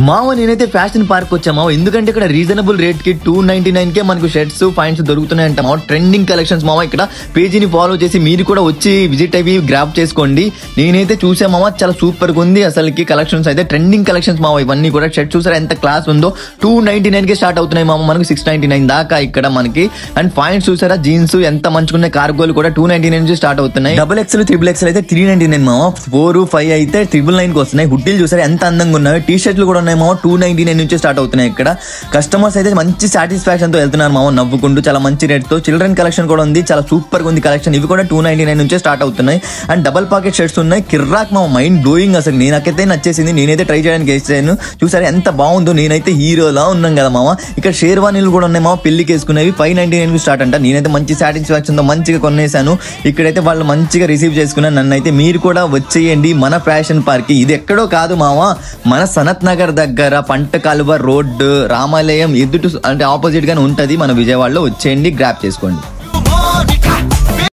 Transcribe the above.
మావ నేనైతే fashion park వచ్చామా, ఎందుకంటే ఇక్కడ రీజనబుల్ రేట్ కి 299కే మనకు షర్ట్స్ పాయింట్స్ దొరుకుతున్నాయంట మావ. ట్రెండింగ్ కలెక్షన్స్ మావ. ఇక్కడ పేజీని ఫాలో చేసి మీరు కూడా వచ్చి విజిట్ అయ్యి గ్రాప్ చేసుకోండి. నేనైతే చూసా మావ, చాలా సూపర్ గా ఉంది అసలుకి కలెక్షన్స్ అయితే. ట్రెండింగ్ కలెక్షన్స్ మావ ఇవన్నీ కూడా. షర్ట్ చూసారా ఎంత క్లాస్ ఉందో. 299కే స్టార్ట్ అవుతున్నాయి మామ, మనకు 699 దాకా ఇక్కడ మనకి. అండ్ పాయింట్స్ చూసారా, జీన్స్ ఎంత మంచుకున్నాయి. కార్గోలు కూడా 299 నుంచి స్టార్ట్ అవుతున్నాయి. XXL, XXL అయితే 399 మామ. 4, 5 అయితే 999కి వస్తున్నాయి. హుడ్డీలు చూసారా ఎంత అందంగా ఉన్నాయి. టీ షర్ట్లు కూడా 299 నుంచి స్టార్ట్ అవుతున్నాయి. ఇక్కడ కస్టమర్స్ అయితే మంచి సాటిస్ఫాక్షన్ తో వెళ్తున్నారు మామ, నవ్వుకుంటూ. చాలా మంచి రేట్ తో చిల్డ్రన్ కలెక్షన్ కూడా ఉంది, చాలా సూపర్ గా ఉంది కలెక్షన్. ఇవి కూడా 299 నుంచే స్టార్ట్ అవుతున్నాయి. అండ్ డబల్ పాకెట్ షర్ట్స్ ఉన్నాయి. కిర్రాక్ మామ, మైండ్ బ్లోయింగ్ అసలు. నాకైతే నచ్చేసింది, నేనైతే ట్రై చేయడానికి వేసాను. చూసారా ఎంత బాగుందో. నేనైతే హీరోలా ఉన్నాం కదా మామ. ఇక్కడ షేర్వానీలు కూడా ఉన్నాయి మామ, పెళ్లికి వేసుకునేవి. 599 స్టార్ట్ అంట. నేనైతే మంచి సాటిస్ఫాక్షన్ తో మంచిగా కొనేసాను. ఇక్కడైతే వాళ్ళు మంచిగా రిసీవ్ చేసుకున్నాను నన్నైతే. మీరు కూడా వచ్చేయండి మన ఫ్యాషన్ పార్క్. ఇది ఎక్కడో కాదు మామ, మన సనత్ నగర్ దగ్గర పంట కాలువ రోడ్డు రామాలయం ఎదుటి అంటే ఆపోజిట్ గానే ఉంటది మన విజయవాడలో. వచ్చేయండి, గ్రాప్ చేసుకోండి.